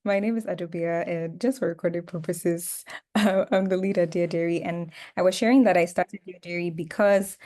My name is Adobia, and just for recording purposes, I'm the lead at Dear Dairy. And I was sharing that I started Dear Dairy because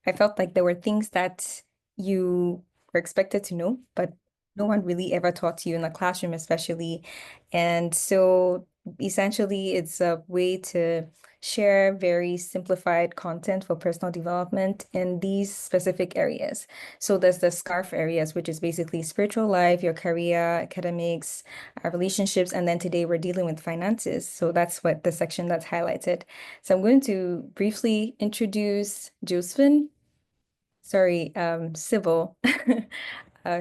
I felt like there were things that you were expected to know, but no one really ever taught you in the classroom, especially. And so essentially, it's a way to share very simplified content for personal development in these specific areas. So there's the SCARF areas, which is basically spiritual life, your career, academics, relationships, and then today we're dealing with finances. So that's what the section that's highlighted. So I'm going to briefly introduce Josephine, sorry, Sybil,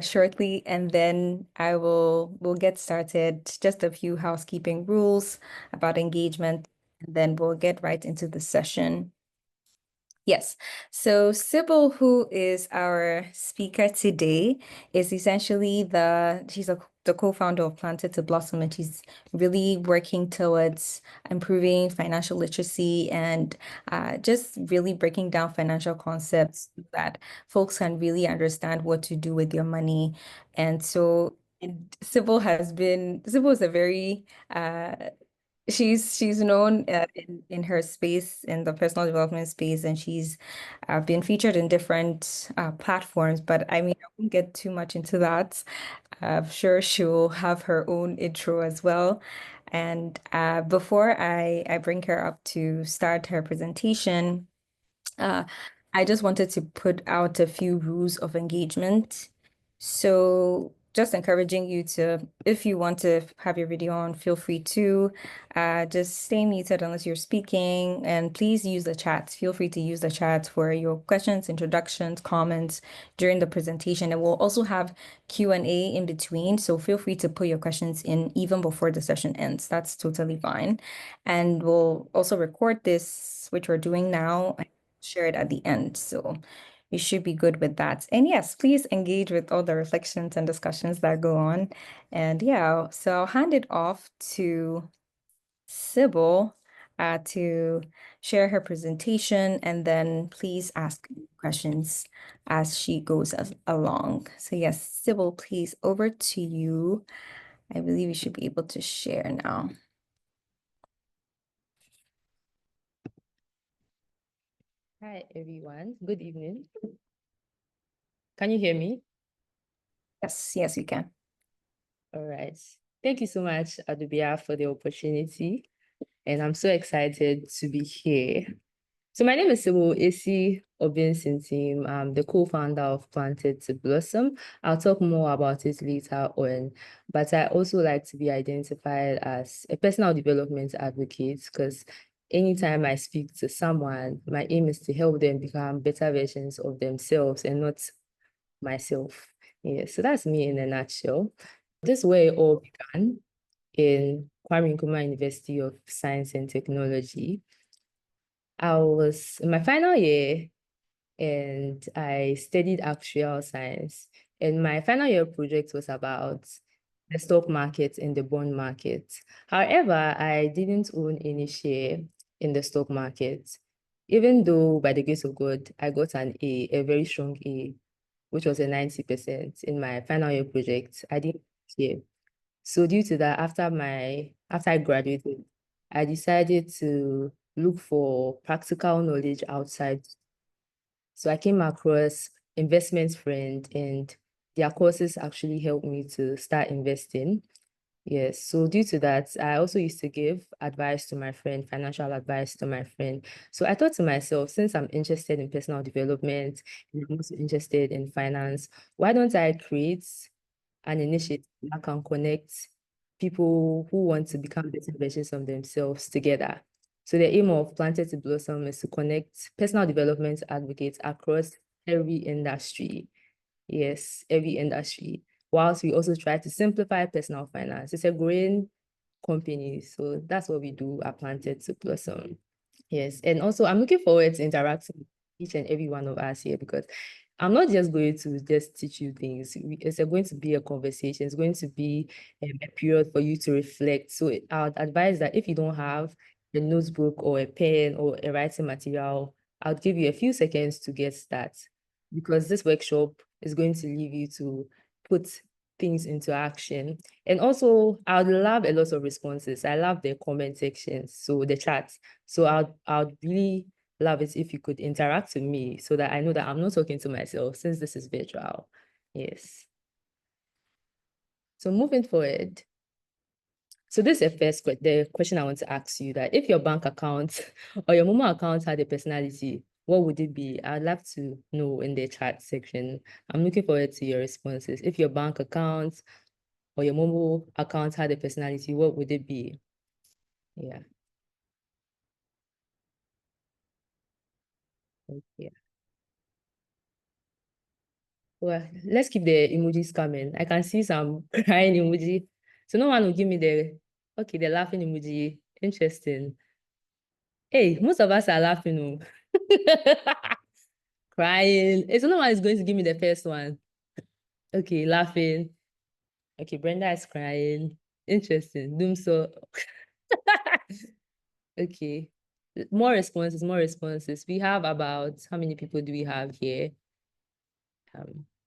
shortly, and then we'll get started. Just a few housekeeping rules about engagement, and then we'll get right into the session. Yes. So Sybil, who is our speaker today, is essentially the co-founder of Planted to Blossom, and she's really working towards improving financial literacy and just really breaking down financial concepts so that folks can really understand what to do with your money. And so Sybil is a very she's known in her space, in the personal development space, and she's been featured in different platforms. But I mean, I won't get too much into that. I'm sure she'll have her own intro as well. And before I bring her up to start her presentation, uh, I just wanted to put out a few rules of engagement. So just encouraging you to, if you want to have your video on, feel free to just stay muted unless you're speaking. And please use the chat. Feel free to use the chat for your questions, introductions, comments during the presentation. And we'll also have Q&A in between. So feel free to put your questions in even before the session ends. That's totally fine. And we'll also record this, which we're doing now, share it at the end. So you should be good with that. And yes, please engage with all the reflections and discussions that go on. And yeah, so I'll hand it off to Sybil to share her presentation, and then please ask questions as she goes along. So yes, Sybil, please, over to you. I believe you should be able to share now. Hi, everyone. Good evening. Can you hear me? Yes, you can. All right. Thank you so much, Adubia, for the opportunity. And I'm so excited to be here. So my name is Obeng-Sintim. I'm the co-founder of Planted to Blossom. I'll talk more about it later on. But I also like to be identified as a personal development advocate because anytime I speak to someone, my aim is to help them become better versions of themselves and not myself. Yeah, so that's me in a nutshell. This way it all began in Kwame Nkrumah University of Science and Technology. I was in my final year and I studied actuarial science. And my final year project was about the stock market and the bond market. However, I didn't own any share in the stock market, even though by the grace of God, I got an A, a very strong A, which was a 90% in my final year project. I didn't share. So due to that, after I graduated, I decided to look for practical knowledge outside. So I came across Investment Friend, and their courses actually helped me to start investing. Yes, so due to that, I also used to give advice to my friend, financial advice to my friend. So I thought to myself, since I'm interested in personal development and I'm also interested in finance, why don't I create an initiative that can connect people who want to become better versions of themselves together? So the aim of Planted to Blossom is to connect personal development advocates across every industry. Yes, every industry. Whilst we also try to simplify personal finance. It's a growing company. So that's what we do at Planted to Blossom. Yes. And also I'm looking forward to interacting with each and every one of us here because I'm not just going to just teach you things. It's going to be a conversation. It's going to be a period for you to reflect. So I would advise that if you don't have a notebook or a pen or a writing material, I'll give you a few seconds to get started because this workshop is going to leave you to put things into action. And also, I would love a lot of responses. I love the comment sections, so the chats. So I'd really love it if you could interact with me so that I know that I'm not talking to myself since this is virtual. Yes. So moving forward. So this is the question I want to ask you, that if your bank account or your Momo account had a personality, what would it be? I'd love to know in the chat section. I'm looking forward to your responses. If your bank account or your Momo account had a personality, what would it be? Yeah. Okay. Well, let's keep the emojis coming. I can see some crying emoji. So no one will give me the laughing emoji. Interesting. Hey, most of us are laughing. Oh. Crying. So no one is going to give me the first one. Okay, laughing. Okay, Brenda is crying. Interesting. Doom so. Okay. More responses, more responses. We have about, how many people do we have here?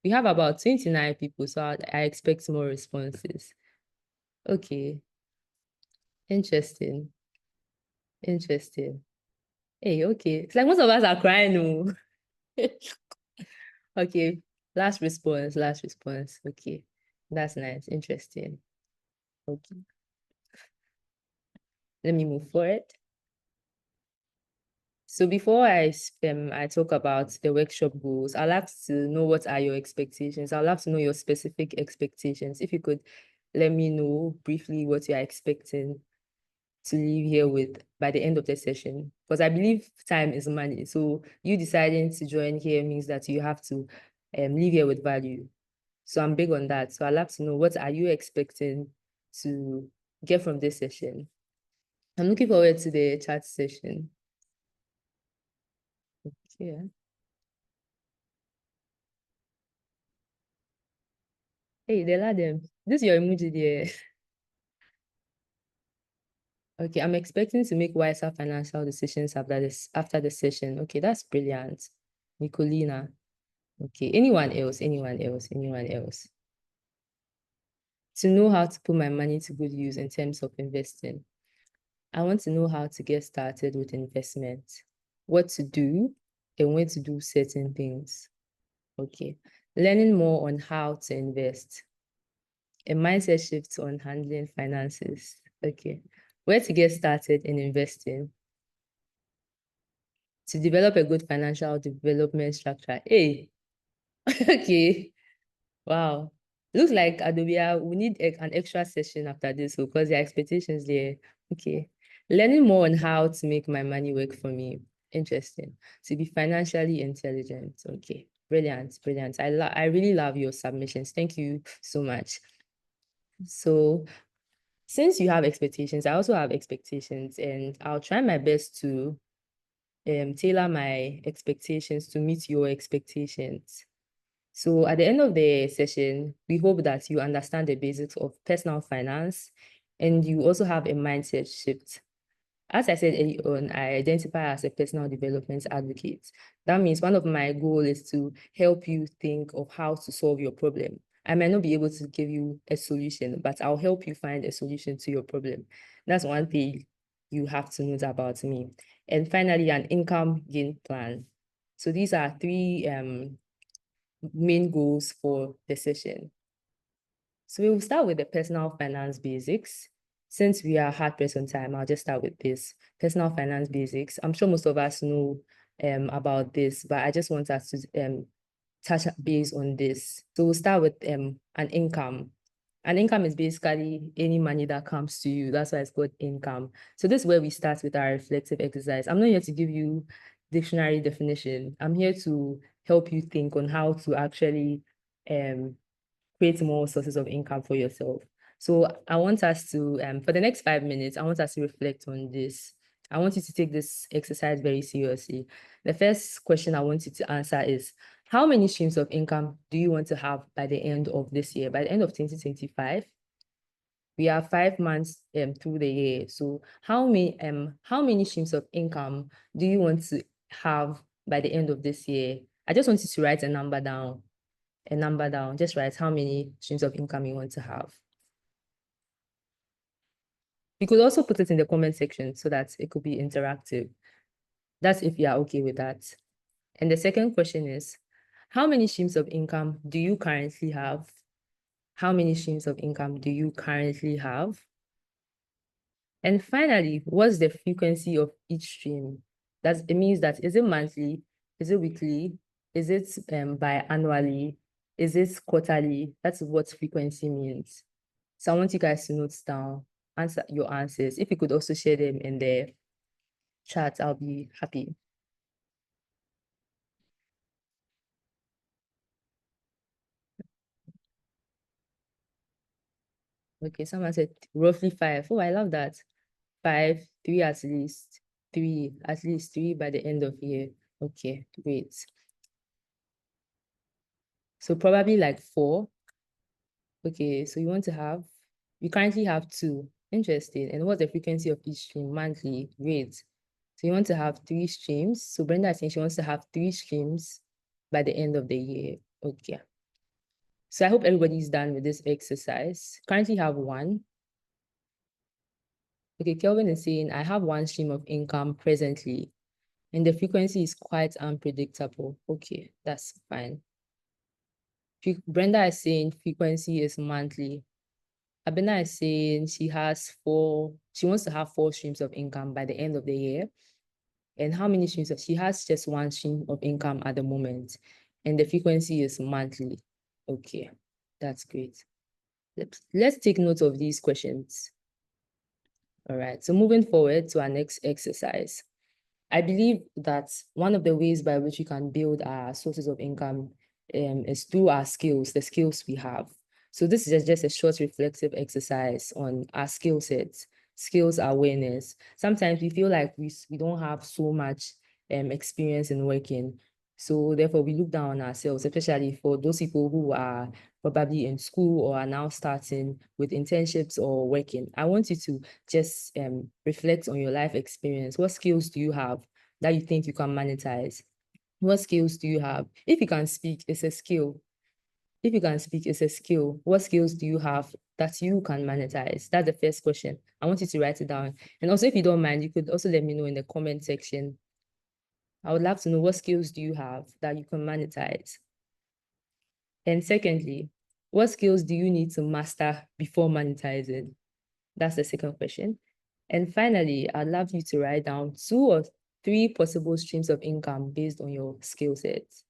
We have about 29 people, so I expect more responses. Okay. Interesting. Interesting. Hey, okay. It's like most of us are crying. Oh. Okay. Last response, last response. Okay. That's nice. Interesting. Okay. Let me move forward. So before I talk about the workshop goals, I'd like to know what are your expectations. I'd like to know your specific expectations. If you could let me know briefly what you are expecting to leave here with by the end of the session. Because I believe time is money. So you deciding to join here means that you have to leave here with value. So I'm big on that. So I'd like to know, what are you expecting to get from this session? I'm looking forward to the chat session. Yeah. Hey, they like them. This is your emoji there. Okay, I'm expecting to make wiser financial decisions after the session. Okay, that's brilliant. Nicolina. Okay, anyone else? Anyone else? Anyone else? To know how to put my money to good use in terms of investing. I want to know how to get started with investment, what to do, and when to do certain things. Okay, learning more on how to invest. A mindset shift on handling finances. Okay. Where to get started in investing. To develop a good financial development structure. Hey, okay. Wow. Looks like Adobia, we need an extra session after this because the expectations there. Okay. Learning more on how to make my money work for me. Interesting. To be financially intelligent. Okay. Brilliant, brilliant. I really love your submissions. Thank you so much. So since you have expectations, I also have expectations, and I'll try my best to tailor my expectations to meet your expectations. So at the end of the session, we hope that you understand the basics of personal finance and you also have a mindset shift. As I said earlier on, I identify as a personal development advocate. That means one of my goals is to help you think of how to solve your problem. I might not be able to give you a solution, but I'll help you find a solution to your problem. That's one thing you have to know about me. And finally, an income gain plan. So these are three main goals for the session. So we will start with the personal finance basics. Since we are hard pressed on time, I'll just start with this personal finance basics. I'm sure most of us know about this, but I just want us to touch base on this. So we'll start with an income. An income is basically any money that comes to you. That's why it's called income. So this is where we start with our reflective exercise. I'm not here to give you dictionary definition. I'm here to help you think on how to actually create more sources of income for yourself. So I want us to, for the next 5 minutes, I want us to reflect on this. I want you to take this exercise very seriously. The first question I want you to answer is, how many streams of income do you want to have by the end of this year? By the end of 2025, we are 5 months through the year. So how many streams of income do you want to have by the end of this year? I just want you to write a number down. a number down. Just write how many streams of income you want to have. You could also put it in the comment section so that it could be interactive. That's if you are okay with that. And the second question is, how many streams of income do you currently have? How many streams of income do you currently have? And finally, what's the frequency of each stream? It means that, is it monthly? Is it weekly? Is it biannually? Is it quarterly? That's what frequency means. So I want you guys to note down, answer your answers. If you could also share them in the chat, I'll be happy. Okay, someone said roughly 5. Oh, I love that. 5, 3 at least, 3, at least 3 by the end of year. Okay, great. So probably like 4. Okay, so you currently have 2. Interesting. And what's the frequency of each stream? Monthly. Great. So you want to have 3 streams. So Brenda is saying she wants to have 3 streams by the end of the year. Okay. So I hope everybody's done with this exercise. Currently have 1. Okay, Kelvin is saying, I have 1 stream of income presently, and the frequency is quite unpredictable. Okay, that's fine. Brenda is saying frequency is monthly. Abena is saying she wants to have 4 streams of income by the end of the year. And how many streams? She has just 1 stream of income at the moment, and the frequency is monthly. Okay, that's great. Let's take note of these questions. All right, so moving forward to our next exercise. I believe that one of the ways by which we can build our sources of income is through our skills, the skills we have. So this is just a short reflective exercise on our skill sets, skills awareness. Sometimes we feel like we don't have so much experience in working. So therefore we look down on ourselves, especially for those people who are probably in school or are now starting with internships or working. I want you to just reflect on your life experience. What skills do you have that you think you can monetize? What skills do you have? If you can speak, it's a skill. If you can speak, it's a skill. What skills do you have that you can monetize? That's the first question. I want you to write it down. And also, if you don't mind, you could also let me know in the comment section. I would love to know, what skills do you have that you can monetize? And secondly, what skills do you need to master before monetizing? That's the second question. And finally, I'd love you to write down 2 or 3 possible streams of income based on your skill sets.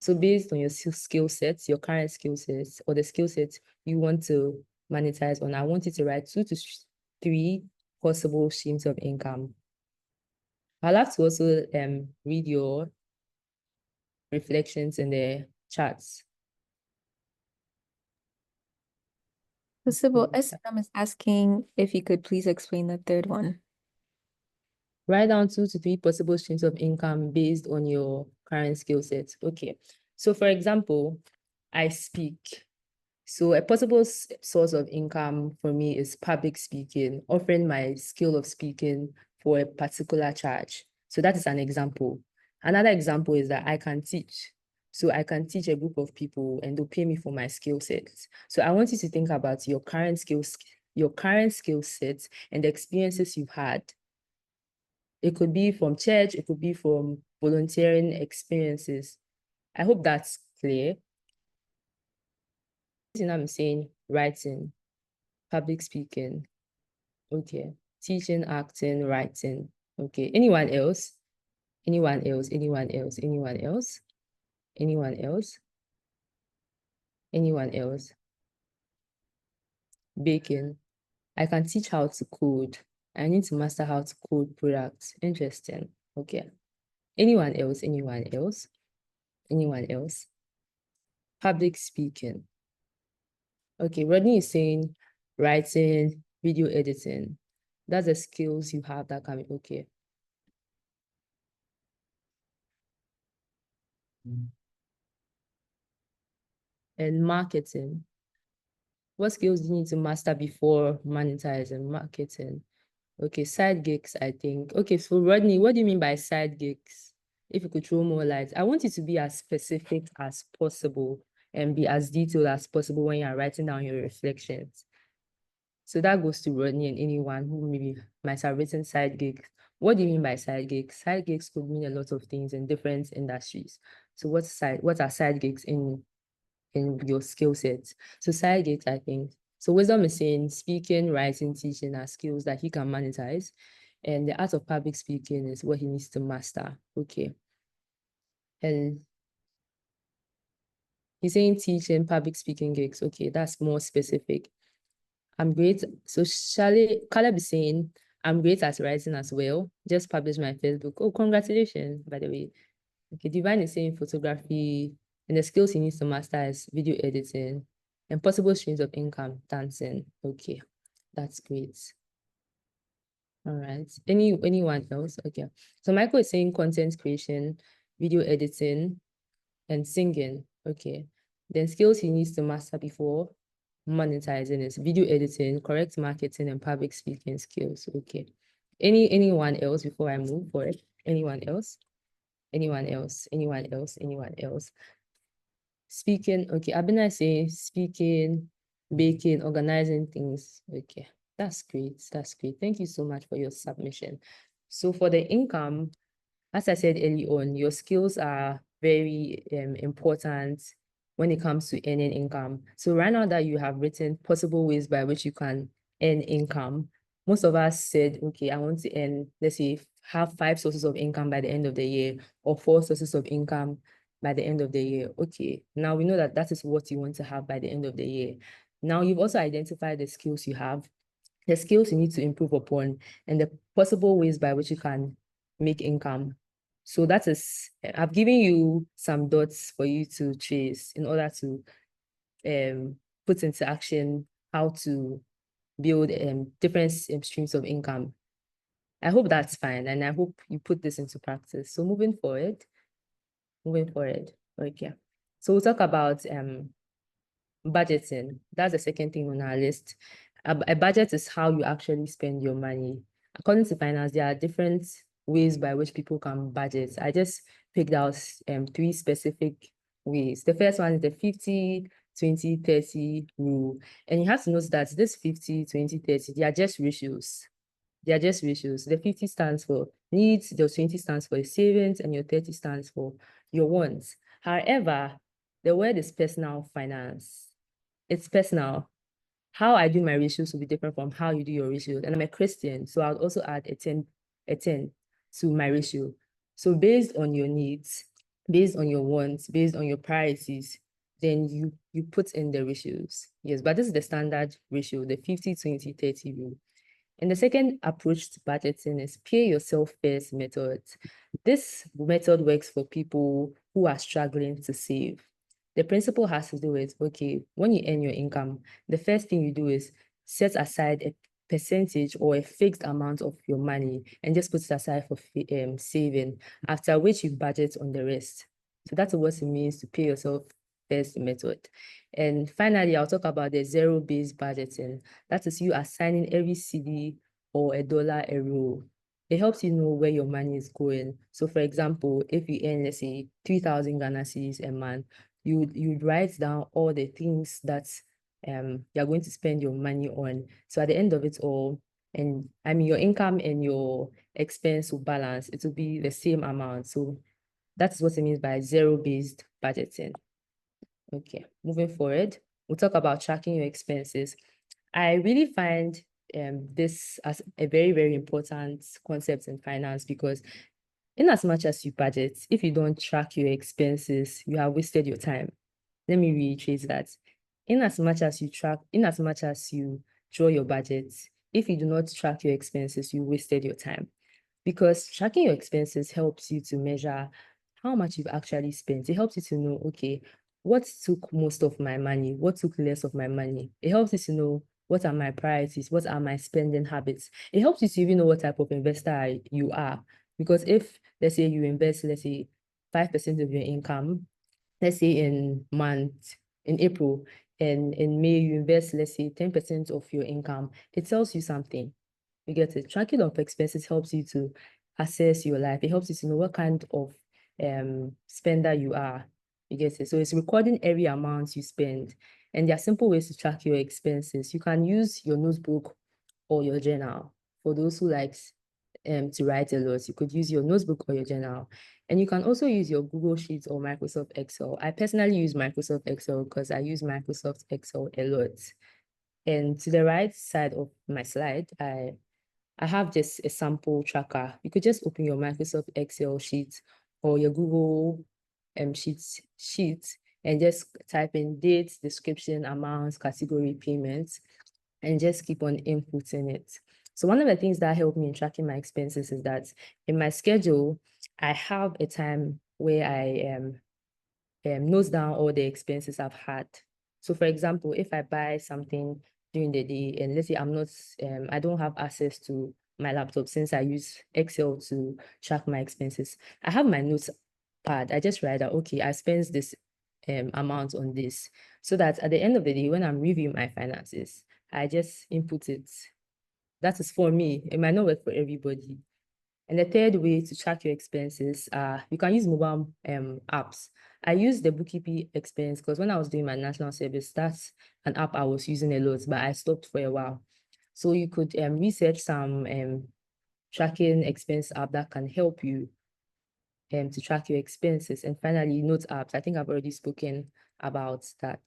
So based on your skill sets, your current skill sets, or the skill sets you want to monetize on, I want you to write 2 to 3 possible streams of income. I'll have to also read your reflections in the chats. Possible. SM is asking if you could please explain the third one. Write down 2 to 3 possible streams of income based on your current skill sets. Okay. So for example, I speak. So a possible source of income for me is public speaking, offering my skill of speaking for a particular charge. So that is an example. Another example is that I can teach. So I can teach a group of people and they'll pay me for my skill sets. So I want you to think about your current skill sets and the experiences you've had. It could be from church, it could be from volunteering experiences. I hope that's clear. I'm saying writing, public speaking, okay, teaching, acting, writing, okay. Anyone else? Anyone else? Anyone else? Anyone else? Anyone else? Anyone else? Baking. I can teach how to code. I need to master how to code products. Interesting. Okay. Anyone else? Anyone else? Anyone else? Public speaking. Okay, Rodney is saying writing, video editing. That's the skills you have that can be okay. And marketing. What skills do you need to master before monetizing? Marketing. Okay, side gigs, I think. Okay, so Rodney, what do you mean by side gigs? if you could throw more light. I want you to be as specific as possible and be as detailed as possible when you're writing down your reflections. So that goes to Rodney and anyone who maybe might have written side gigs. What do you mean by side gigs? Side gigs could mean a lot of things in different industries. So what are side gigs in your skill sets? So side gigs, I think. So Wisdom is saying speaking, writing, teaching are skills that he can monetize. And the art of public speaking is what he needs to master. Okay. And he's saying teaching, public speaking gigs. Okay, that's more specific. I'm great. So Caleb is saying, I'm great at writing as well. Just published my Facebook. Oh, congratulations, by the way. Okay, Divine is saying photography, and the skills he needs to master is video editing and possible streams of income, dancing. Okay, that's great. All right. Anyone else? Okay. So Michael is saying content creation, video editing, and singing. Okay. Then skills he needs to master before monetizing is video editing, correct marketing, and public speaking skills. Okay. Anyone else before I move forward? Anyone else? Anyone else? Anyone else? Anyone else? Speaking. Okay. Abina is saying speaking, baking, organizing things. Okay. That's great. That's great. Thank you so much for your submission. So for the income, as I said early on, your skills are very important when it comes to earning income. So right now that you have written possible ways by which you can earn income, most of us said, okay, I want to earn, let's say, have 5 sources of income by the end of the year or 4 sources of income by the end of the year. Okay, now we know that that is what you want to have by the end of the year. Now you've also identified the skills you have, the skills you need to improve upon, and the possible ways by which you can make income. So that is, I've given you some dots for you to trace in order to put into action how to build different streams of income. I hope that's fine, and I hope you put this into practice. So moving forward. Okay. So we'll talk about budgeting. That's the second thing on our list. A budget is how you actually spend your money. According to finance, there are different ways by which people can budget. I just picked out 3 specific ways. The first one is the 50-20-30 rule. And you have to note that this 50-20-30, they are just ratios. They are just ratios. The 50 stands for needs, the 20 stands for your savings, and your 30 stands for your wants. However, the word is personal finance. It's personal. How I do my ratios will be different from how you do your ratios. And I'm a Christian, so I'll also add a 10 to my ratio. So based on your needs, based on your wants, based on your priorities, then you put in the ratios. Yes, but this is the standard ratio, the 50-20-30 rule. And the second approach to budgeting is pay yourself first method. This method works for people who are struggling to save. The principle has to do with, okay, when you earn your income, the first thing you do is set aside a percentage or a fixed amount of your money and just put it aside for saving, after which you budget on the rest. So that's what it means to pay yourself first method. And finally, I'll talk about the zero-based budgeting. That is you assigning every CD or a dollar a row. It helps you know where your money is going. So for example, if you earn, let's say, 3,000 Ghana cedis a month, you'd write down all the things that you're going to spend your money on. So at the end of it all, and I mean your income and your expense will balance, it will be the same amount. So that's what it means by zero-based budgeting. Okay, moving forward, we'll talk about tracking your expenses. I really find this as a very, very important concept in finance, because in as much as you budget, if you don't track your expenses, you have wasted your time. Let me reiterate that. In as much as you draw your budget, if you do not track your expenses, you wasted your time. Because tracking your expenses helps you to measure how much you've actually spent. It helps you to know, okay, what took most of my money? What took less of my money? It helps you to know what are my priorities? What are my spending habits? It helps you to even know what type of investor you are. Because if, let's say, you invest, let's say, 5% of your income, let's say in April, and in May, you invest, let's say, 10% of your income, it tells you something. You get it. Tracking of expenses helps you to assess your life. It helps you to know what kind of spender you are. You get it? So it's recording every amount you spend. And there are simple ways to track your expenses. You can use your notebook or your journal. For those who likes to write a lot, you could use your notebook or your journal. And you can also use your Google Sheets or Microsoft Excel. I personally use Microsoft Excel because I use Microsoft Excel a lot. And to the right side of my slide, I have just a sample tracker. You could just open your Microsoft Excel sheet or your Google sheet and just type in dates, description, amounts, category, payments, and just keep on inputting it. So one of the things that helped me in tracking my expenses is that in my schedule, I have a time where I note down all the expenses I've had. So for example, if I buy something during the day and let's say I don't have access to my laptop since I use Excel to track my expenses, I have my notes pad. I just write that, okay, I spent this amount on this, so that at the end of the day, when I'm reviewing my finances, I just input it. That is for me. It might not work for everybody. And the third way to track your expenses, you can use mobile apps. I use the bookkeeping expense because when I was doing my national service, that's an app I was using a lot, but I stopped for a while. So you could research some tracking expense app that can help you to track your expenses. And finally, note apps. I think I've already spoken about that.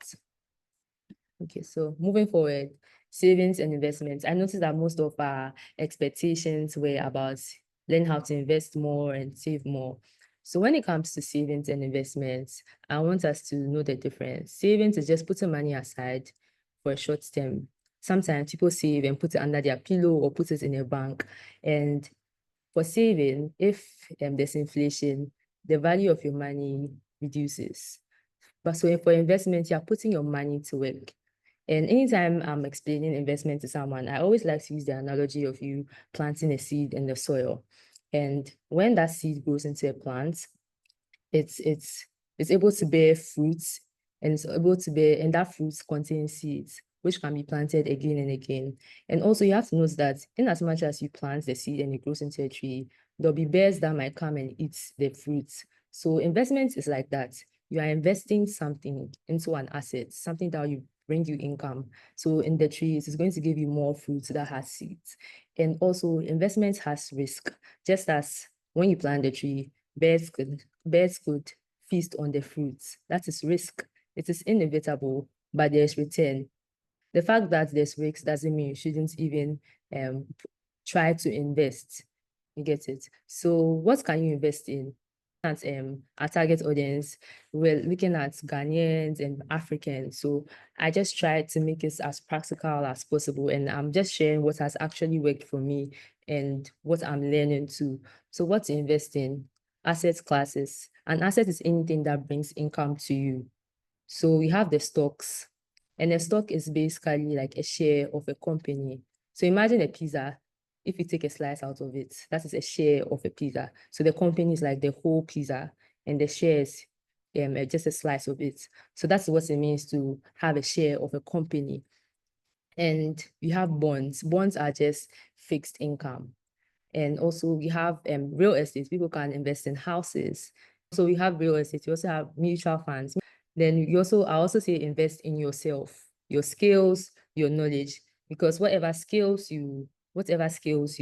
Okay, so moving forward, savings and investments. I noticed that most of our expectations were about learn how to invest more and save more. So when it comes to savings and investments, I want us to know the difference. Savings is just putting money aside for a short term. Sometimes people save and put it under their pillow or put it in a bank. And for saving, if there's inflation, the value of your money reduces. But so for investment, you're putting your money to work. And anytime I'm explaining investment to someone, I always like to use the analogy of you planting a seed in the soil. And when that seed grows into a plant, it's able to bear fruits, and it's able to bear, and that fruits contains seeds which can be planted again and again. And also you have to note that in as much as you plant the seed and it grows into a tree, there'll be bears that might come and eat the fruits. So investment is like that. You are investing something into an asset, something that will bring you income. So in the trees, it's going to give you more fruits that has seeds. And also investment has risk, just as when you plant the tree, birds could feast on the fruits. That is risk. It is inevitable, but there's return. The fact that there's risk doesn't mean you shouldn't even try to invest. You get it? So what can you invest in? At our target audience, we're looking at Ghanaians and Africans. So I just tried to make it as practical as possible. And I'm just sharing what has actually worked for me and what I'm learning too. So what to invest in? Asset classes. An asset is anything that brings income to you. So we have the stocks, and a stock is basically like a share of a company. So imagine a pizza. If you take a slice out of it, that is a share of a pizza. So the company is like the whole pizza, and the shares are just a slice of it. So that's what it means to have a share of a company. And you have bonds. Bonds are just fixed income. And also we have real estate. People can invest in houses. So we have real estate. You also have mutual funds. Then I also say invest in yourself, your skills, your knowledge, because whatever skills you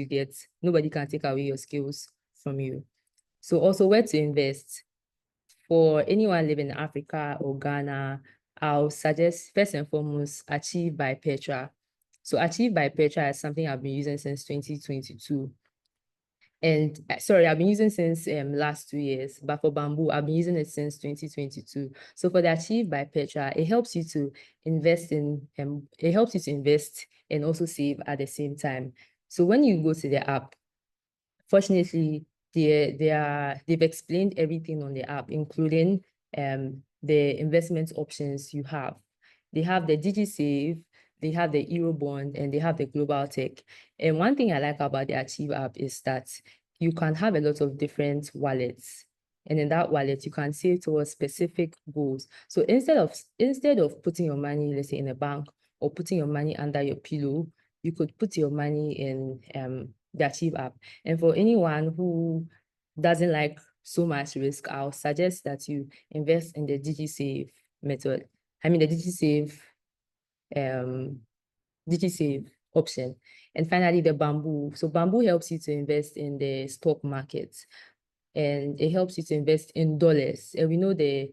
get, nobody can take away your skills from you. So also where to invest. For anyone living in Africa or Ghana, I'll suggest first and foremost, Achieve by Petra. So Achieve by Petra is something I've been using since 2022. And sorry, I've been using since last 2 years, but for Bamboo, I've been using it since 2022. So for the Achieve by Petra, it helps you to invest and also save at the same time. So when you go to the app, fortunately, they've explained everything on the app, including the investment options you have. They have the DigiSave, they have the Eurobond, and they have the Global Tech. And one thing I like about the Achieve app is that you can have a lot of different wallets. And in that wallet, you can save towards specific goals. So instead of putting your money, let's say, in a bank or putting your money under your pillow, you could put your money in the Achieve app. And for anyone who doesn't like so much risk, I'll suggest that you invest in the DigiSave method. I mean the um DigiSave option. And finally, the bamboo. So bamboo helps you to invest in the stock market, and it helps you to invest in dollars. And we know the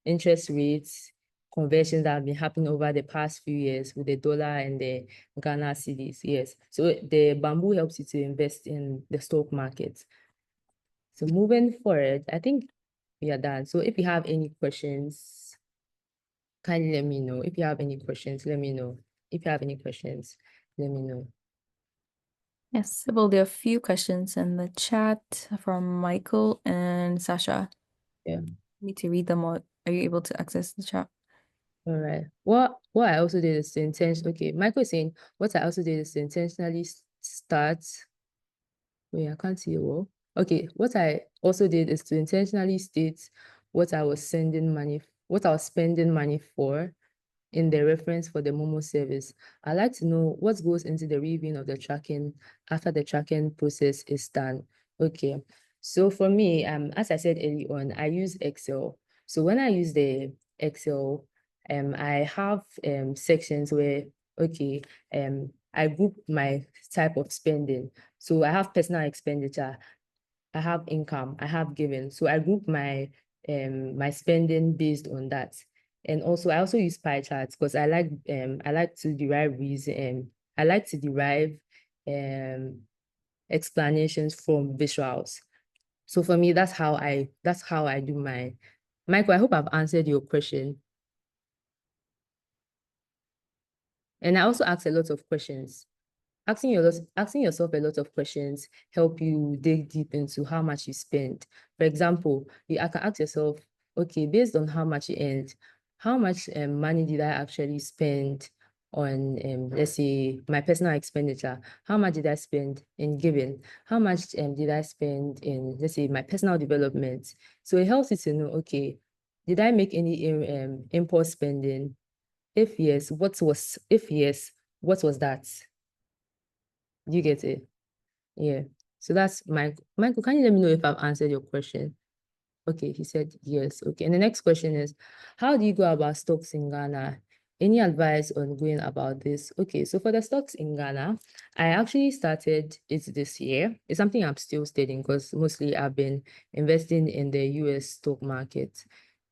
interest rates conversions that have been happening over the past few years with the dollar and the Ghana cedis. Yes. So the bamboo helps you to invest in the stock market. So moving forward, I think we are done. So if you have any questions, kindly let me know. If you have any questions, let me know. If you have any questions, let me know. Yes, well, there are a few questions in the chat from Michael and Sasha. Yeah. Need to read them all. Are you able to access the chat? All right. What I also did is to okay, Michael is saying what I also did is to intentionally start. Wait, I can't see you well. Okay, what I also did is to intentionally state what I was what I was spending money for in the reference for the Momo service. I'd like to know what goes into the reviewing of the tracking after the tracking process is done. Okay, so for me, as I said early on, I use Excel. So when I use the Excel, I have sections where, okay, I group my type of spending. So I have personal expenditure, I have income, I have given. So I group my spending based on that. And also I also use pie charts because I like to derive reason I like to derive explanations from visuals. So for me, that's how I do my Michael, I hope I've answered your question. And I also asked a lot of questions. Asking yourself a lot of questions help you dig deep into how much you spend. For example, I can ask yourself, okay, based on how much you earned, how much money did I actually spend on, let's say, my personal expenditure? How much did I spend in giving? How much did I spend in, let's say, my personal development? So it helps you to know, okay, did I make any impulse spending? If yes, what was that? You get it? Yeah. So that's Michael, can you let me know if I've answered your question? Okay, he said yes. Okay. And the next question is, how do you go about stocks in Ghana? Any advice on going about this? Okay, so for the stocks in Ghana, I actually started it this year. It's something I'm still studying because mostly I've been investing in the US stock market.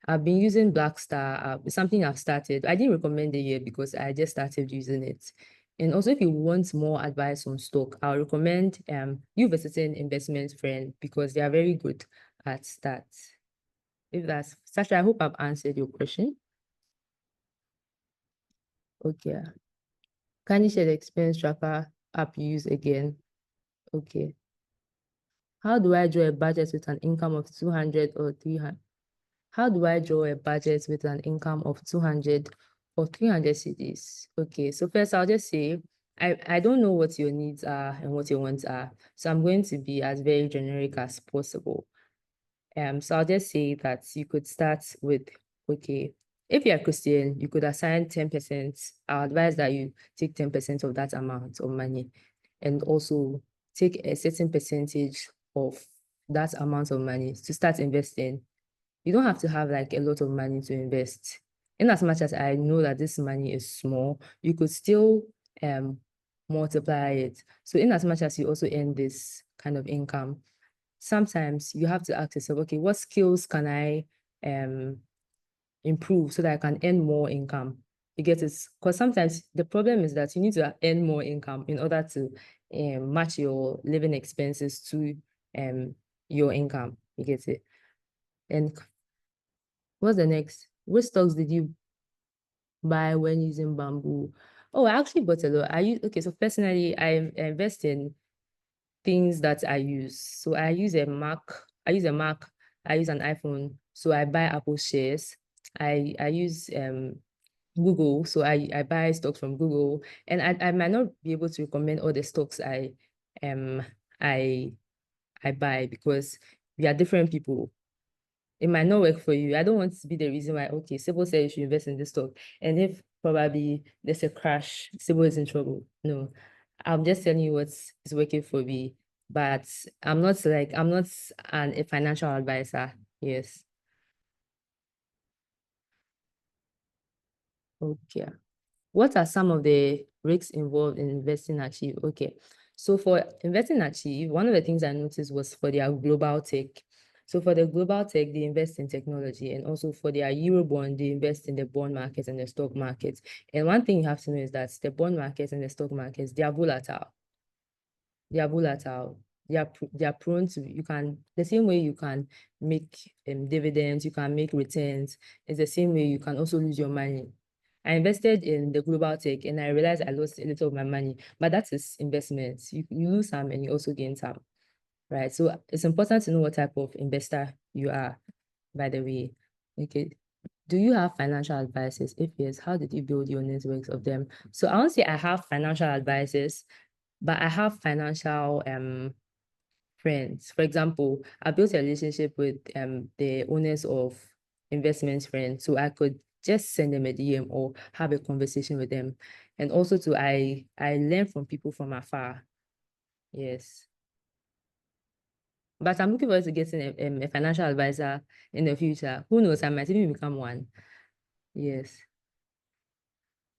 I've been using Blackstar. It's something I've started. I didn't recommend it yet because I just started using it. And also, if you want more advice on stock, I'll recommend you visiting Investment Friend because they are very good at that. If that's Sasha, I hope I've answered your question. Okay. Can you share the expense tracker app you use again? Okay. How do I draw a budget with an income of 200 or 300? How do I draw a budget with an income of 200 or 300 cedis? Okay, so first I'll just say, I don't know what your needs are and what your wants are. So I'm going to be as very generic as possible. So I'll just say that you could start with, okay, if you're Christian, you could assign 10%. I advise that you take 10% of that amount of money and also take a certain percentage of that amount of money to start investing. You don't have to have like a lot of money to invest. In as much as I know that this money is small, you could still multiply it. So in as much as you also earn this kind of income, sometimes you have to ask yourself, okay, what skills can I improve so that I can earn more income? You get it? Because sometimes the problem is that you need to earn more income in order to match your living expenses to your income. You get it? And what's the next? Which stocks did you buy when using bamboo? Oh, I actually bought a lot. Okay, so personally, I invest in things that I use. So I use a Mac, I use an iPhone. So I buy Apple shares. I use Google. So I buy stocks from Google. And I might not be able to recommend all the stocks um I I buy because we are different people. It might not work for you. I don't want to be the reason why, okay, Sybil said you should invest in this stock. And if probably there's a crash, Sybil is in trouble. No, I'm just telling you what is working for me. but I'm not a financial advisor. Yes. Okay. What are some of the risks involved in investing in Achieve? Okay. So for investing in Achieve, one of the things I noticed was for their global tech. So for the global tech, they invest in technology, and also for their Eurobond, they invest in the bond market and the stock market. And one thing you have to know is that the bond markets and the stock markets, they are volatile. They are volatile. They are prone to, you can, the same way you can make dividends, you can make returns, it's the same way you can also lose your money. I invested in the global tech and I realized I lost a little of my money, but that is investments. You lose some and you also gain some, right? So it's important to know what type of investor you are, by the way. Okay. Do you have financial advisors? If yes, how did you build your networks of them? So I won't say I have financial advisors, but I have financial friends. For example, I built a relationship with the owners of investment friends, so I could just send them a DM or have a conversation with them. And also I learn from people from afar. Yes. But I'm looking forward to getting a financial advisor in the future. Who knows, I might even become one. Yes.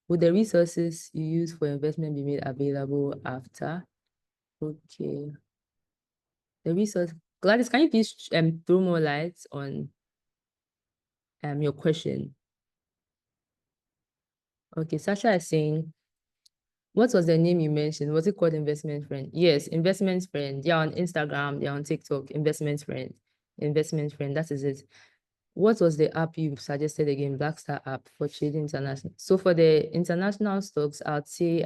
Would the resources you use for investment be made available after? Okay. The resource. Gladys, can you please throw more lights on your question? Okay, Sasha is saying, what was the name you mentioned? Was it called Investment Friend? Yes, Investment Friend. They're on Instagram, they're on TikTok, Investment Friend. Investment Friend, that is it. What was the app you suggested again? Blackstar app for trading international. So for the international stocks, I'd say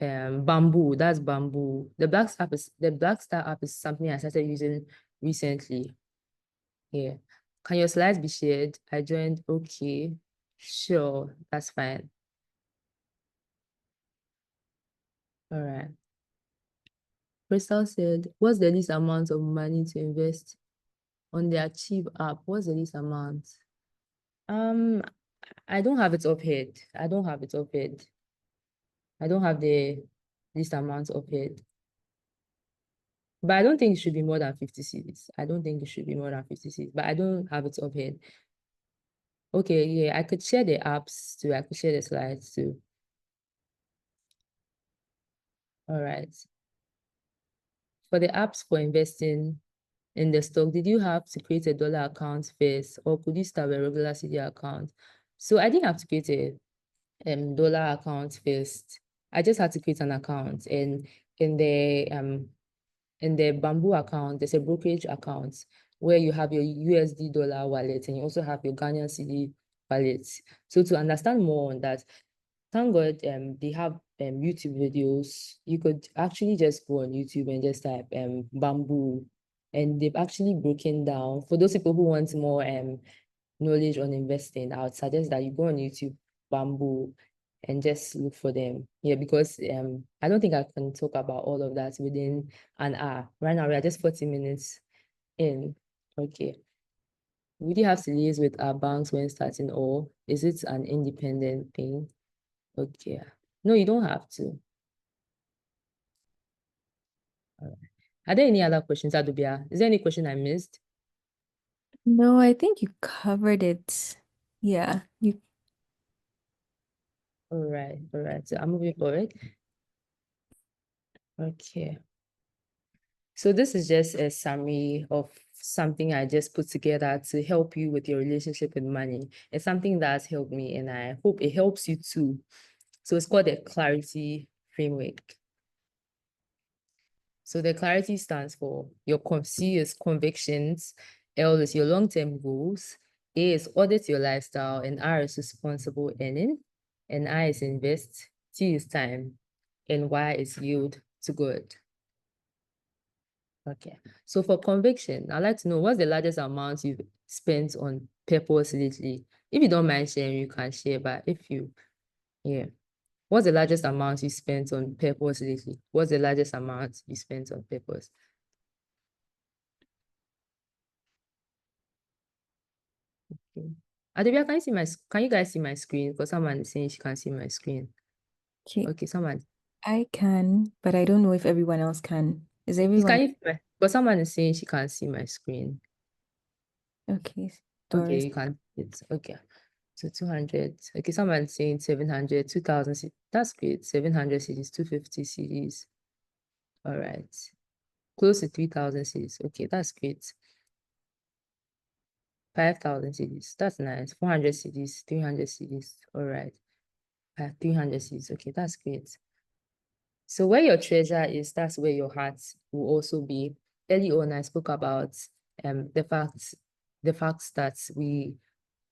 Bamboo. That's Bamboo. The Blackstar app is something I started using recently. Yeah. Can your slides be shared? I joined. Okay. Sure, that's fine. All right. Crystal said, what's the least amount of money to invest on the Achieve app? What's the least amount? I don't have it offhand. I don't have it offhand. I don't have the least amount offhand. But I don't think it should be more than 50 cedis. I don't think it should be more than 50 cedis, but I don't have it offhand. Okay, yeah, I could share the apps too. I could share the slides too. All right. For the apps for investing in the stock, did you have to create a dollar account first, or could you start with a regular CD account? So I didn't have to create a dollar account first. I just had to create an account, and in the Bamboo account, there's a brokerage account where you have your USD dollar wallet and you also have your Ghanaian CD wallet. So to understand more on that, thank God they have YouTube videos. You could actually just go on YouTube and just type Bamboo, and they've actually broken down for those people who want more knowledge on investing. I would suggest that you go on YouTube, Bamboo, and just look for them. Yeah, because I don't think I can talk about all of that within an hour. Right now we are just 40 minutes in. Okay. Would you have to liaise with our banks when starting, or is it an independent thing? Okay. No, you don't have to. All right. Are there any other questions, Adubia? Is there any question I missed? No, I think you covered it. Yeah, you All right. All right. So I'm moving forward. Okay. So this is just a summary of something I just put together to help you with your relationship with money. It's something that's helped me, and I hope it helps you too. So it's called the clarity framework. So the clarity stands for your C is convictions, L is your long-term goals, A is audit your lifestyle, and R is responsible earning, and I is invest, T is time, and Y is yield to good. Okay. So for conviction, I'd like to know what's the largest amount you've spent on purpose lately? If you don't mind sharing, you can share, but if you, yeah. What's the largest amount you spent on purpose lately? What's the largest amount you spent on purpose? Okay. Adebia, can you guys see my screen? Because someone is saying she can see my screen. okay. Okay, someone. I can, but I don't know if everyone else can. Is Can everyone you see but someone is saying she can't see my screen. okay? Okay, Doris. you can't. It's okay. So 200. Okay, someone's saying 700, 2000. That's great. 700 CDs, 250 CDs. All right. Close to 3,000 CDs. Okay, that's great. 5,000 CDs. That's nice. 400 CDs, 300 CDs. All right. 300 CDs. Okay, that's great. So where your treasure is, that's where your heart will also be. Early on, I spoke about the fact that we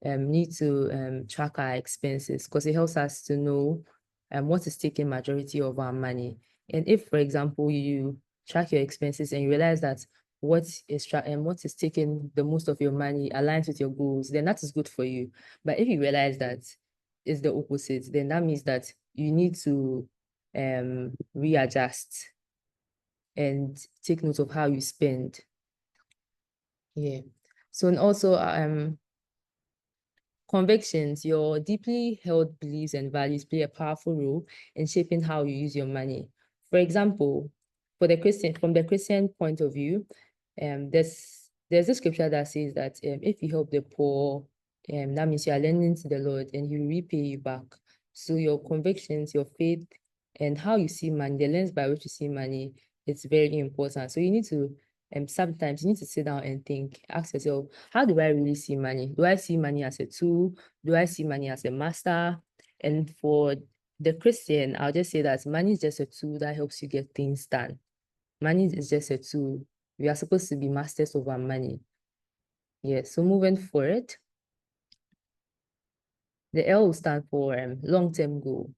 need to track our expenses because it helps us to know what is taking majority of our money. And if, for example, you track your expenses and you realize that what is taking the most of your money aligns with your goals, then that is good for you. But if you realize that it's the opposite, then that means that you need to readjust and take note of how you spend. Yeah. So, and also convictions, your deeply held beliefs and values play a powerful role in shaping how you use your money. For example, from the Christian point of view, there's a scripture that says that if you help the poor, that means you are lending to the Lord and He will repay you back. So your convictions, your faith, and how you see money, the lens by which you see money, it's very important. So you need to sometimes you need to sit down and think, ask yourself, how do I really see money? Do I see money as a tool? Do I see money as a master? And for the Christian, I'll just say that money is just a tool that helps you get things done. Money is just a tool. We are supposed to be masters of our money. Yeah, so moving forward, the L will stand for long-term goal.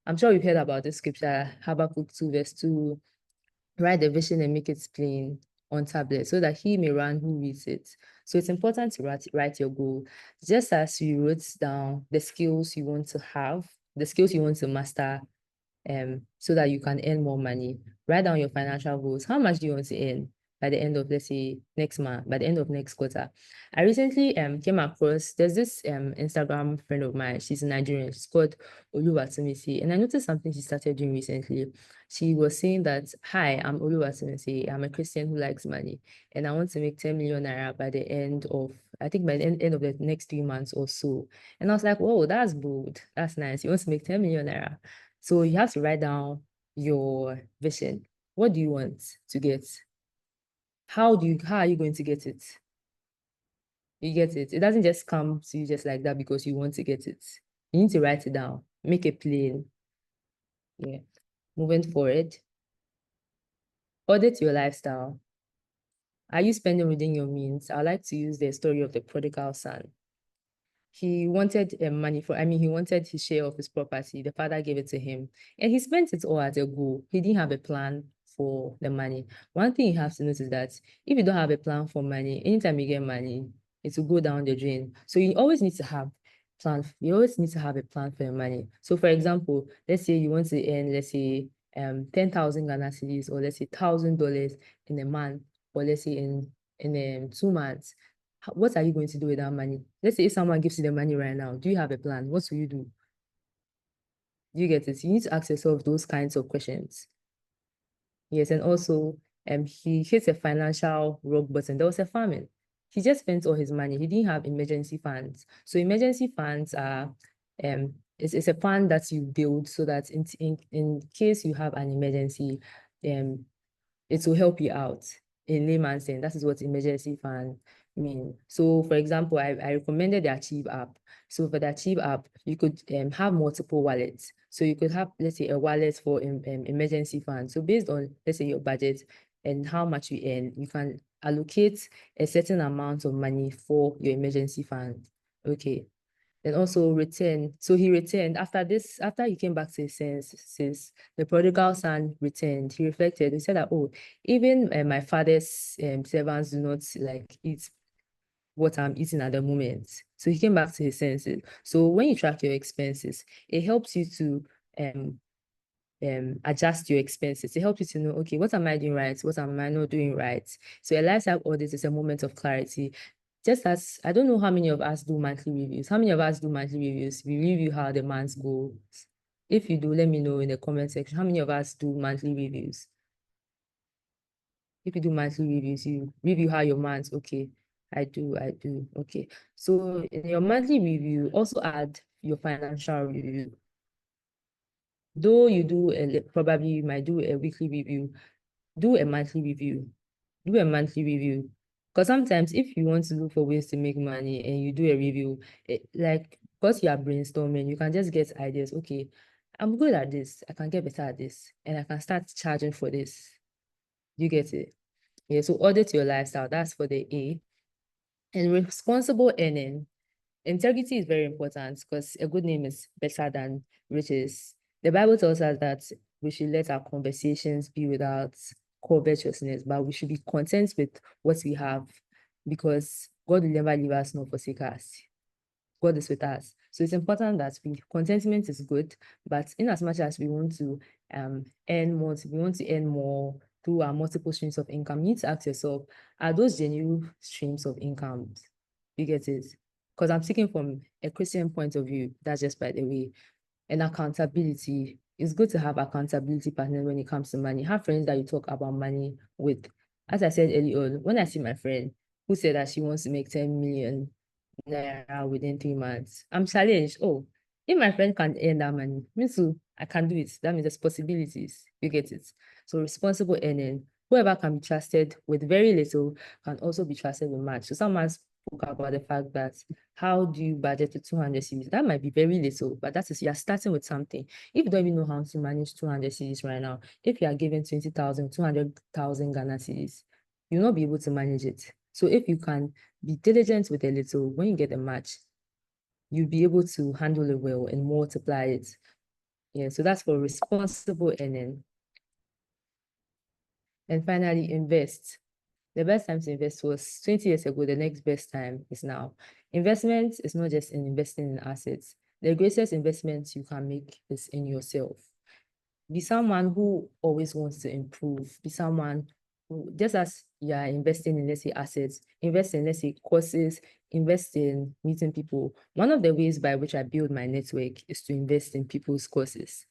I'm sure you've heard about this scripture, Habakkuk 2 verse 2, write the vision and make it plain on tablet so that he may run who reads it. So it's important to write your goal, just as you wrote down the skills you want to have, the skills you want to master, so that you can earn more money. Write down your financial goals. How much do you want to earn by the end of, let's say, next month, by the end of next quarter? I recently came across, there's this Instagram friend of mine, she's Nigerian, she's called Oluwatumisi, and I noticed something she started doing recently. She was saying that, hi, I'm Oluwatumisi, I'm a Christian who likes money, and I want to make 10 million naira by the end of, I think by the end of the next 3 months or so. And I was like, whoa, that's bold, that's nice. You want to make 10 million naira. So you have to write down your vision. What do you want to get? How are you going to get it? You get it. It doesn't just come to you just like that because you want to get it. You need to write it down, make it plain. Yeah. Moving forward, audit your lifestyle. Are you spending within your means? I like to use the story of the prodigal son. He wanted money he wanted his share of his property. The father gave it to him and he spent it all at a go. He didn't have a plan for the money. One thing you have to notice is that if you don't have a plan for money, anytime you get money, it will go down the drain. So you always need to have you always need to have a plan for your money. So for example, let's say you want to earn, let's say 10,000 Ghana cedis, or let's say $1,000 in a month, or let's say in 2 months. What are you going to do with that money? Let's say if someone gives you the money right now, do you have a plan? What will you do? Do you get it? You need to ask yourself those kinds of questions. Yes, and also he hit a financial rock bottom. There was a famine. He just spent all his money. He didn't have emergency funds. So emergency funds are it's a fund that you build so that in case you have an emergency, it will help you out. In layman's saying, that is what emergency fund mean. So for example, I recommended the Achieve app. So for the Achieve app, you could have multiple wallets. So you could have, let's say, a wallet for emergency fund. So based on, let's say, your budget and how much you earn, you can allocate a certain amount of money for your emergency fund. Okay. And also return. So he returned after this, after he came back to his senses, the prodigal son returned. He reflected. He said that, oh, even my father's servants do not like eat what I'm eating at the moment. So he came back to his senses. So when you track your expenses, it helps you to adjust your expenses. It helps you to know, okay, what am I doing right? What am I not doing right? So a lifestyle audit is a moment of clarity. Just as, I don't know how many of us do monthly reviews. How many of us do monthly reviews? We review how the month goes. If you do, let me know in the comment section. How many of us do monthly reviews? If you do monthly reviews, you review how your months, okay, I do, okay. So in your monthly review, also add your financial review. Though you do probably you might do a weekly review, do a monthly review. Do a monthly review. Because sometimes if you want to look for ways to make money and you do a review, like because you are brainstorming, you can just get ideas. Okay, I'm good at this. I can get better at this, and I can start charging for this. You get it? Yeah. So audit your lifestyle. That's for the A. And responsible earning. Integrity is very important because a good name is better than riches. The Bible tells us that we should let our conversations be without covetousness, but we should be content with what we have because God will never leave us nor forsake us. God is with us. So it's important that contentment is good, but in as much as we want to earn more, we want to earn more through our multiple streams of income, you need to ask yourself, are those genuine streams of income? You get it? Because I'm speaking from a Christian point of view, that's just by the way. And accountability, it's good to have accountability partners when it comes to money. Have friends that you talk about money with. As I said earlier on, when I see my friend who said that she wants to make 10 million naira within 3 months, I'm challenged. Oh, if my friend can earn that money, me too, I can do it. That means there's possibilities. You get it? So responsible earning, whoever can be trusted with very little can also be trusted with much. So someone spoke about the fact that how do you budget to 200 cedis? That might be very little, but that is you're starting with something. If you don't even know how to manage 200 cedis right now, if you are given 20,000, 200,000 Ghana cedis, you'll not be able to manage it. So if you can be diligent with a little, when you get a match, you'll be able to handle it well and multiply it. Yeah, so that's for responsible earning. And finally, invest. The best time to invest was 20 years ago. The next best time is now. Investment is not just in investing in assets. The greatest investment you can make is in yourself. Be someone who always wants to improve. Be someone who, just as you are investing in, let's say, assets, invest in, let's say, courses, invest in meeting people. One of the ways by which I build my network is to invest in people's courses.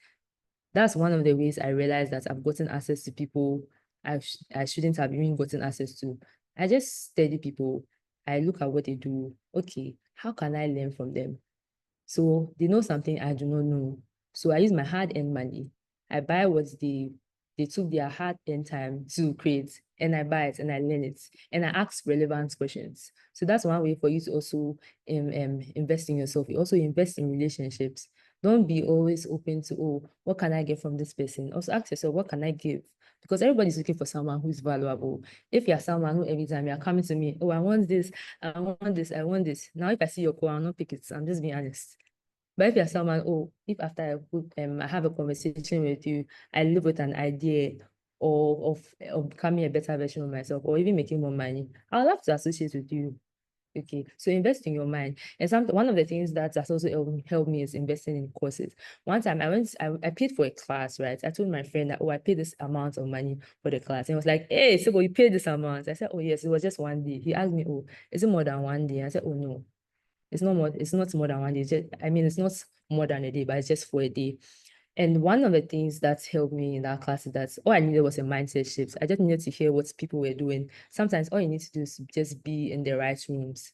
That's one of the ways I realized that I've gotten access to people I shouldn't have even gotten access to. I just study people. I look at what they do. Okay, how can I learn from them? So they know something I do not know. So I use my hard-earned money. I buy what they took their hard-earned time to create, and I buy it and I learn it. And I ask relevant questions. So that's one way for you to also invest in yourself. You also invest in relationships. Don't be always open to, oh, what can I get from this person? Also ask yourself, what can I give? Because everybody's looking for someone who's valuable. If you're someone who every time you're coming to me, oh, I want this, I want this, I want this. Now, if I see your call, I'll not pick it. I'm just being honest. But if you're someone, oh, if after I have a conversation with you, I live with an idea of becoming a better version of myself or even making more money, I'll love to associate with you. Okay, so invest in your mind. And one of the things that has also helped me is investing in courses. One time I paid for a class, right? I told my friend that, oh, I paid this amount of money for the class. And he was like, hey, so you paid this amount? I said, oh, yes, it was just 1 day. He asked me, oh, is it more than 1 day? I said, oh, no, it's not more than 1 day. It's not more than a day, but it's just for a day. And one of the things that helped me in that class is that all I needed was a mindset shift. I just needed to hear what people were doing. Sometimes all you need to do is just be in the right rooms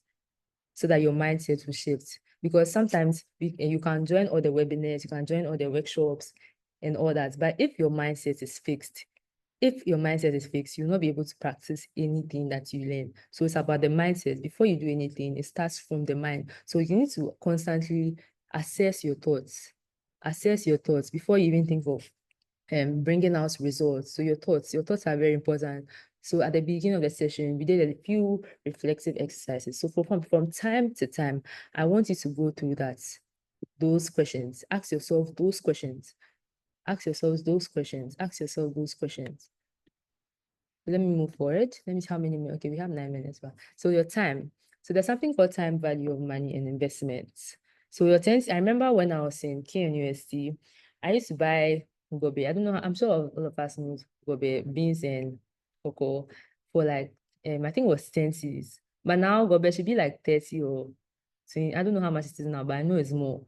so that your mindset will shift. Because sometimes you can join all the webinars, you can join all the workshops and all that. But if your mindset is fixed, you'll not be able to practice anything that you learn. So it's about the mindset. Before you do anything, it starts from the mind. So you need to constantly assess your thoughts. Assess your thoughts before you even think of bringing out results. So your thoughts are very important. So at the beginning of the session, we did a few reflexive exercises. So from time to time, I want you to go through those questions. Ask yourself those questions. Ask yourselves those questions. Ask yourself those questions. Let me move forward. Let me see how many minutes. Okay, we have 9 minutes. So your time. So there's something called time value of money and investments. So I remember when I was in KNUST, I used to buy gobe. I don't know, I'm sure all of us know gobe, beans and cocoa for like, I think it was 10 cedis. But now gobe should be like 30 or 20. I don't know how much it is now, but I know it's more.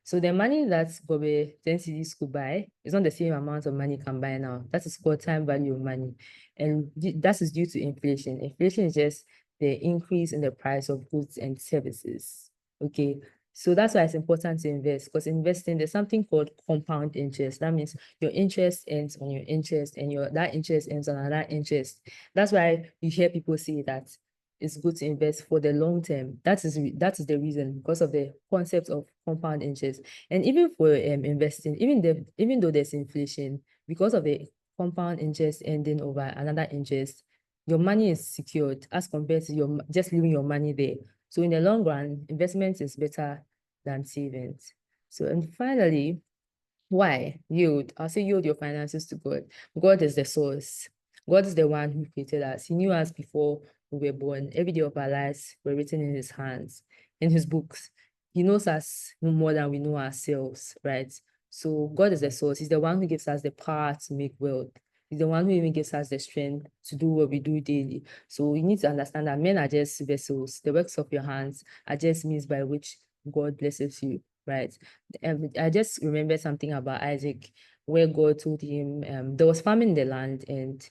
So the money that Gobe 10 cedis could buy is not the same amount of money you can buy now. That is called time value of money. And that is due to inflation. Inflation is just the increase in the price of goods and services. Okay. So that's why it's important to invest, because investing, there's something called compound interest. That means your interest ends on your interest, and that interest ends on another interest. That's why you hear people say that it's good to invest for the long term. That is the reason, because of the concept of compound interest. And even for investing, even though there's inflation, because of the compound interest ending over another interest, your money is secured as compared to your just leaving your money there. So in the long run, investment is better than savings. So, and finally, why? Yield. I'll say yield your finances to God. God is the source. God is the one who created us. He knew us before we were born. Every day of our lives were written in his hands, in his books. He knows us no more than we know ourselves, right? So God is the source. He's the one who gives us the power to make wealth. He's the one who even gives us the strength to do what we do daily. So you need to understand that men are just vessels. The works of your hands are just means by which God blesses you, right? I just remember something about Isaac, where God told him there was famine in the land, and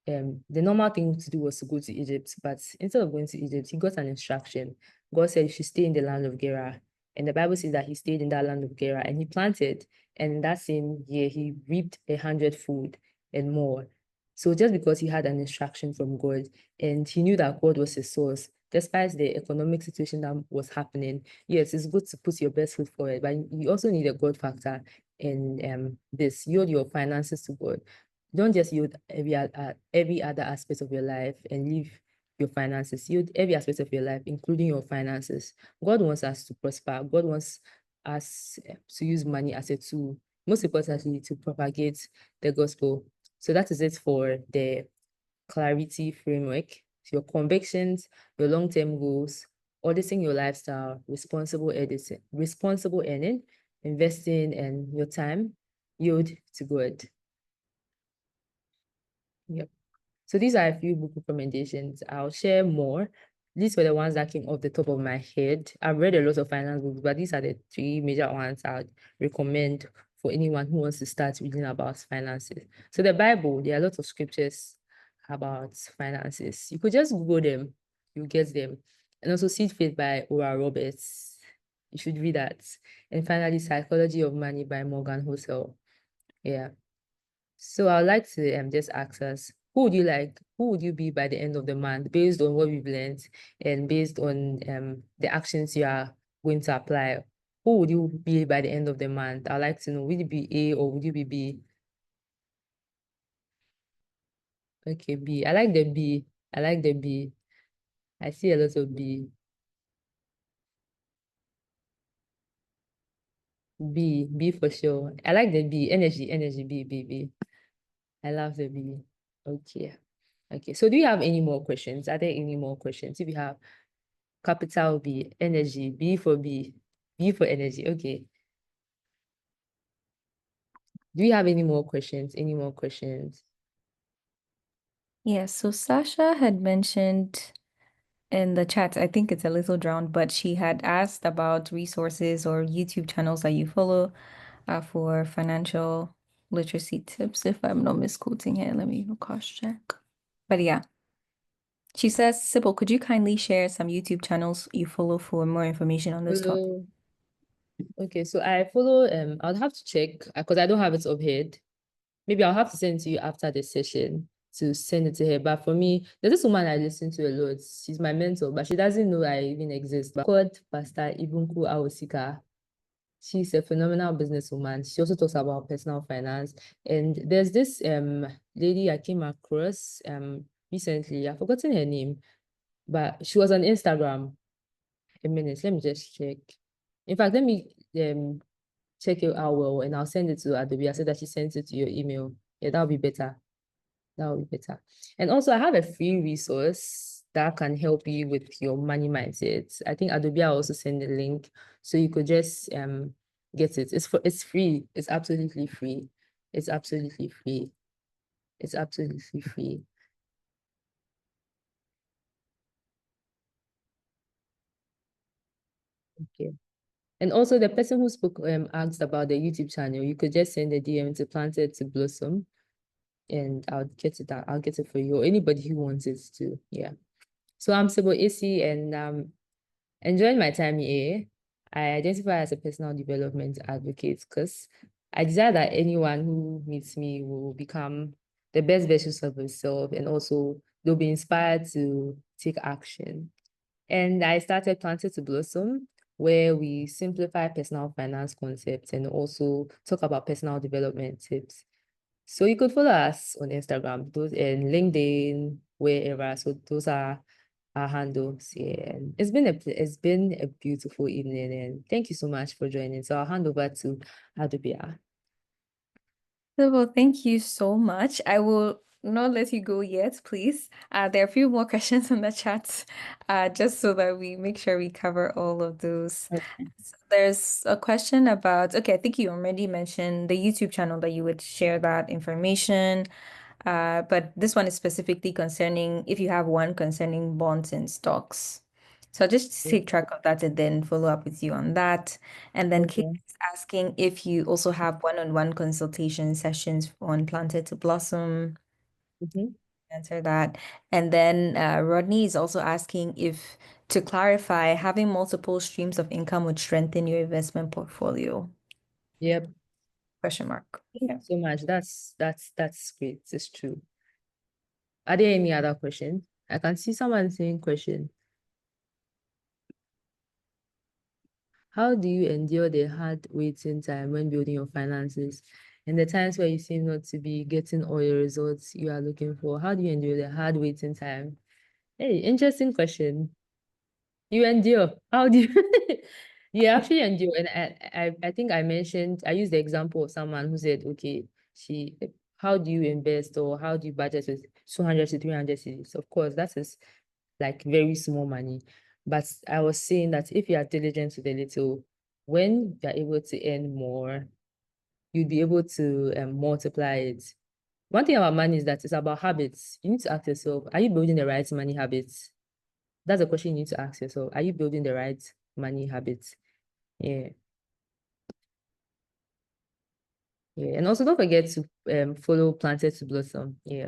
the normal thing to do was to go to Egypt. But instead of going to Egypt, he got an instruction. God said you should stay in the land of Gerar. And the Bible says that he stayed in that land of Gerar and he planted. And in that same year, he reaped 100-fold and more. So just because he had an instruction from God and he knew that God was his source, despite the economic situation that was happening, yes, it's good to put your best foot forward, but you also need a God factor in this. Yield your finances to God. Don't just yield every other aspect of your life and leave your finances. Yield every aspect of your life, including your finances. God wants us to prosper. God wants us to use money as a tool, most importantly, to propagate the gospel. So that is it for the clarity framework. Your convictions, your long-term goals, auditing your lifestyle, responsible earning, investing, and your time, yield to God. Yep. So these are a few book recommendations. I'll share more. These were the ones that came off the top of my head. I've read a lot of finance books, but these are the three major ones I'd recommend for anyone who wants to start reading about finances. So the Bible, there are lots of scriptures about finances. You could just Google them, you get them. And also Seed Faith by Oral Roberts. You should read that. And finally, Psychology of Money by Morgan Housel. Yeah. So I'd like to just ask us, who would you be by the end of the month, based on what we've learned and based on the actions you are going to apply? Who would you be by the end of the month? I'd like to know, would you be A or would you be B? Okay, B. I like the B. I like the B. I see a lot of B. B for sure. I like the B. Energy, B. I love the B. Okay. Okay. So do you have any more questions? Are there any more questions? If you have, capital B, energy, B for B, B for energy. Okay. Do you have any more questions? Any more questions? Yes, so Sasha had mentioned in the chat, I think it's a little drowned, but she had asked about resources or YouTube channels that you follow for financial literacy tips, if I'm not misquoting here. Let me cross check. But yeah, she says, Sybil, could you kindly share some YouTube channels you follow for more information on this topic? Follow. Okay, so I follow, I'll have to check because I don't have it offhand. Maybe I'll have to send it to you after the session to send it to her. But for me, there's this woman I listen to a lot. She's my mentor, but she doesn't know I even exist. But called Pastor Ibunku Awosika. She's a phenomenal businesswoman. She also talks about personal finance. And there's this lady I came across recently. I've forgotten her name, but she was on Instagram. A minute, let me just check. In fact, let me check it out well, and I'll send it to Adobe. I said that she sent it to your email. Yeah, that'll be better. That'll be better. And also, I have a free resource that can help you with your money mindset. I think Adobe will also send the link, so you could just get it. It's free. It's absolutely free. It's absolutely free. It's absolutely free. Okay. And also the person who spoke asked about the YouTube channel. You could just send a DM to Planted to Blossom, and I'll get it out. I'll get it for you or anybody who wants it to. Yeah. So I'm Sibo Isi, and enjoying my time here. I identify as a personal development advocate because I desire that anyone who meets me will become the best versions of themselves, and also they'll be inspired to take action. And I started Planted to Blossom, where we simplify personal finance concepts and also talk about personal development tips. So you could follow us on Instagram, those and LinkedIn, wherever. So those are our handles. Yeah. And it's been a beautiful evening, and thank you so much for joining. So I'll hand over to Adubia. Well, thank you so much. I will not let you go yet, please. There are a few more questions in the chat, just so that we make sure we cover all of those. Okay. So there's a question about, okay, I think you already mentioned the YouTube channel that you would share that information. But this one is specifically concerning if you have one concerning bonds and stocks. So I'll just take track of that and then follow up with you on that. And then Kate Okay. is asking if you also have one-on-one consultation sessions on Planted to Blossom. Mhm. Answer that. And then Rodney is also asking if, to clarify, having multiple streams of income would strengthen your investment portfolio? Yep. Question mark. Thank Yeah. you so much. That's great. It's true. Are there any other questions? I can see someone saying question. How do you endure the hard waiting time when building your finances and the times where you seem not to be getting all your results you are looking for? How do you endure the hard waiting time? Hey, interesting question. You endure. How do you you actually endure? And I think I mentioned I used the example of someone who said, okay, she how do you invest or how do you budget with 200 to 300 cities? Of course, that is like very small money. But I was saying that if you are diligent with a little, when you're able to earn more, you'd be able to multiply it. One thing about money is that it's about habits. You need to ask yourself, are you building the right money habits? That's a question you need to ask yourself. Are you building the right money habits? Yeah. Yeah. And also don't forget to follow Planted to Blossom. Yeah.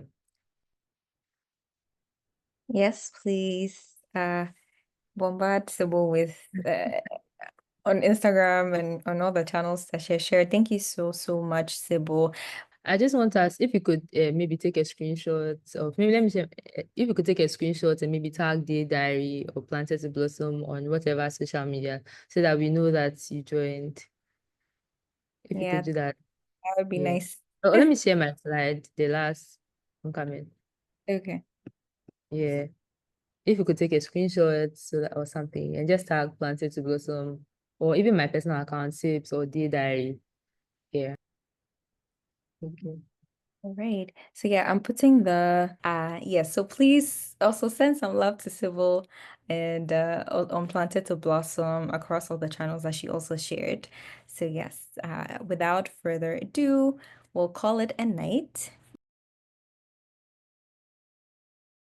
Yes, please. Bombard Sybil with on Instagram and on all the channels that she shared. Thank you so, so much, Sybil. I just want to ask if you could maybe take a screenshot of maybe let me say if you could take a screenshot and maybe tag the diary or Planted to Blossom on whatever social media so that we know that you joined. If you could Yeah, do that. that would be Yeah. nice. Oh, let me share my slide, the last one coming. Okay. Yeah. If you could take a screenshot so that, or something and just tag Planted to Blossom or even my personal account, Sips or Dear Diary. Yeah. Okay. All right. So yeah, I'm putting the so please also send some love to Sybil and on Planted to Blossom across all the channels that she also shared. So yes, without further ado, we'll call it a night.